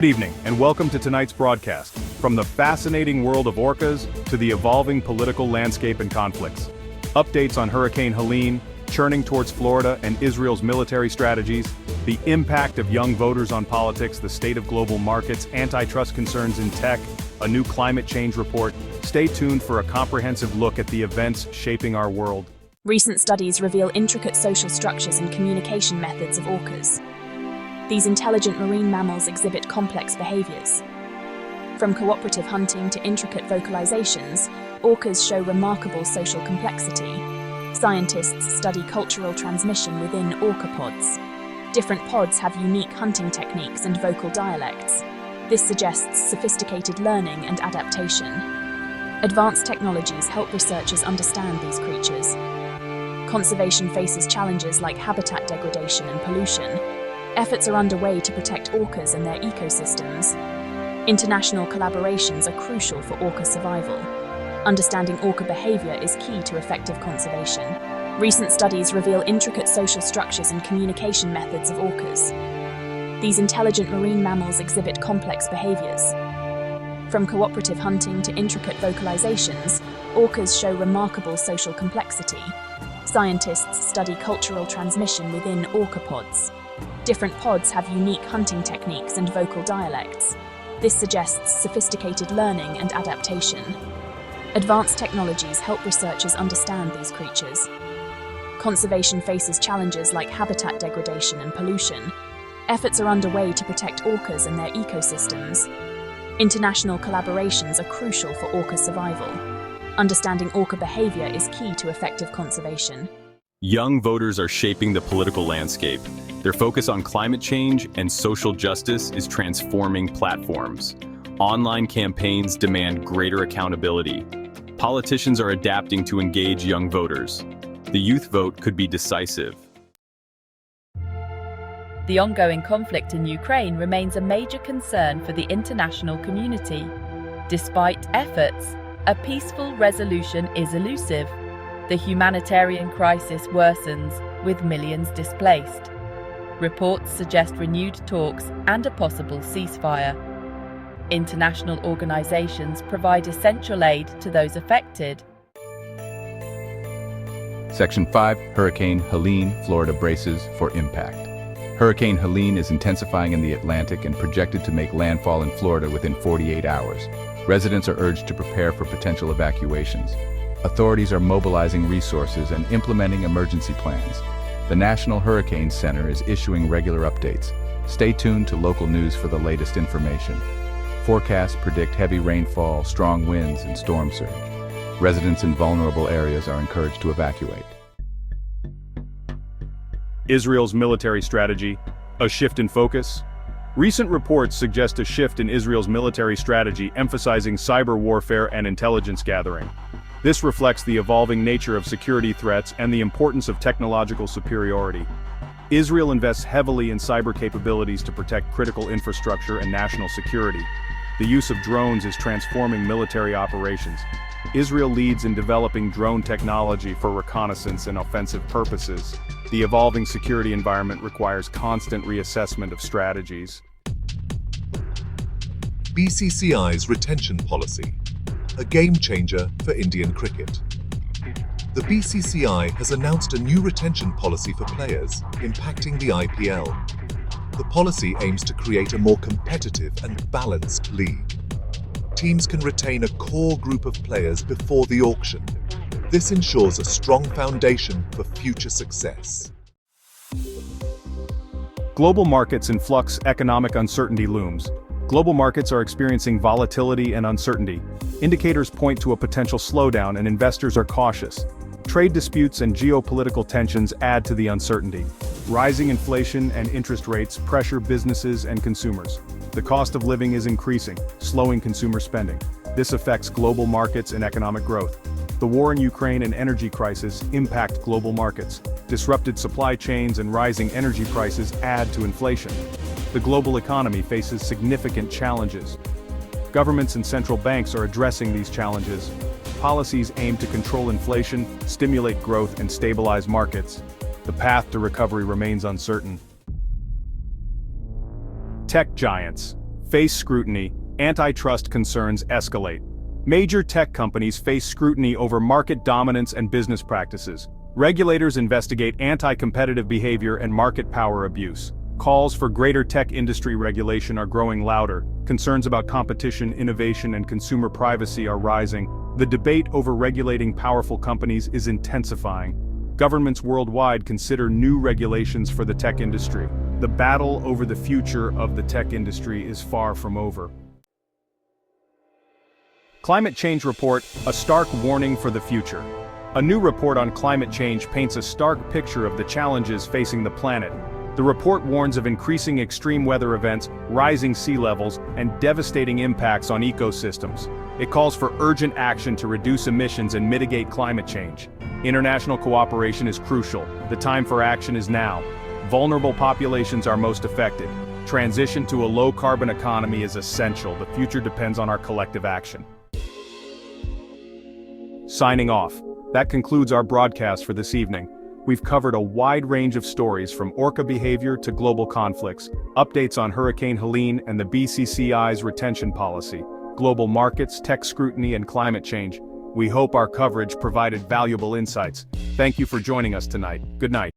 Good evening, and welcome to tonight's broadcast. From the fascinating world of orcas to the evolving political landscape and conflicts. Updates on Hurricane Helene, churning towards Florida and Israel's military strategies, the impact of young voters on politics, the state of global markets, antitrust concerns in tech, a new climate change report. Stay tuned for a comprehensive look at the events shaping our world. Recent studies reveal intricate social structures and communication methods of orcas. These intelligent marine mammals exhibit complex behaviors. From cooperative hunting to intricate vocalizations, orcas show remarkable social complexity. Scientists study cultural transmission within orca pods. Different pods have unique hunting techniques and vocal dialects. This suggests sophisticated learning and adaptation. Advanced technologies help researchers understand these creatures. Conservation faces challenges like habitat degradation and pollution. Efforts are underway to protect orcas and their ecosystems. International collaborations are crucial for orca survival. Understanding orca behavior is key to effective conservation. Recent studies reveal intricate social structures and communication methods of orcas. These intelligent marine mammals exhibit complex behaviors. From cooperative hunting to intricate vocalizations, orcas show remarkable social complexity. Scientists study cultural transmission within orca pods. Different pods have unique hunting techniques and vocal dialects. This suggests sophisticated learning and adaptation. Advanced technologies help researchers understand these creatures. Conservation faces challenges like habitat degradation and pollution. Efforts are underway to protect orcas and their ecosystems. International collaborations are crucial for orca survival. Understanding orca behavior is key to effective conservation. Young voters are shaping the political landscape. Their focus on climate change and social justice is transforming platforms. Online campaigns demand greater accountability. Politicians are adapting to engage young voters. The youth vote could be decisive. The ongoing conflict in Ukraine remains a major concern for the international community. Despite efforts, a peaceful resolution is elusive. The humanitarian crisis worsens, with millions displaced. Reports suggest renewed talks and a possible ceasefire. International organizations provide essential aid to those affected. Section 5, Hurricane Helene, Florida braces for impact. Hurricane Helene is intensifying in the Atlantic and projected to make landfall in Florida within 48 hours. Residents are urged to prepare for potential evacuations. Authorities are mobilizing resources and implementing emergency plans. The National Hurricane Center is issuing regular updates. Stay tuned to local news for the latest information. Forecasts predict heavy rainfall, strong winds, and storm surge. Residents in vulnerable areas are encouraged to evacuate. Israel's military strategy, a shift in focus. Recent reports suggest a shift in Israel's military strategy emphasizing cyber warfare and intelligence gathering. This reflects the evolving nature of security threats and the importance of technological superiority. Israel invests heavily in cyber capabilities to protect critical infrastructure and national security. The use of drones is transforming military operations. Israel leads in developing drone technology for reconnaissance and offensive purposes. The evolving security environment requires constant reassessment of strategies. BCCI's retention policy, a game changer for Indian cricket. The BCCI has announced a new retention policy for players, impacting the IPL. The policy aims to create a more competitive and balanced league. Teams can retain a core group of players before the auction. This ensures a strong foundation for future success. Global markets in flux, economic uncertainty looms. Global markets are experiencing volatility and uncertainty. Indicators point to a potential slowdown and investors are cautious. Trade disputes and geopolitical tensions add to the uncertainty. Rising inflation and interest rates pressure businesses and consumers. The cost of living is increasing, slowing consumer spending. This affects global markets and economic growth. The war in Ukraine and energy crisis impact global markets. Disrupted supply chains and rising energy prices add to inflation. The global economy faces significant challenges. Governments and central banks are addressing these challenges. Policies aim to control inflation, stimulate growth, and stabilize markets. The path to recovery remains uncertain. Tech giants. Face scrutiny, antitrust concerns escalate. Major tech companies face scrutiny over market dominance and business practices. Regulators investigate anti-competitive behavior and market power abuse. Calls for greater tech industry regulation are growing louder. Concerns about competition, innovation, and consumer privacy are rising. The debate over regulating powerful companies is intensifying. Governments worldwide consider new regulations for the tech industry. The battle over the future of the tech industry is far from over. Climate Change Report, a stark warning for the future. A new report on climate change paints a stark picture of the challenges facing the planet. The report warns of increasing extreme weather events, rising sea levels, and devastating impacts on ecosystems. It calls for urgent action to reduce emissions and mitigate climate change. International cooperation is crucial. The time for action is now. Vulnerable populations are most affected. Transition to a low-carbon economy is essential. The future depends on our collective action. Signing off. That concludes our broadcast for this evening. We've covered a wide range of stories from orca behavior to global conflicts, updates on Hurricane Helene and the BCCI's retention policy, global markets, tech scrutiny, and climate change. We hope our coverage provided valuable insights. Thank you for joining us tonight. Good night.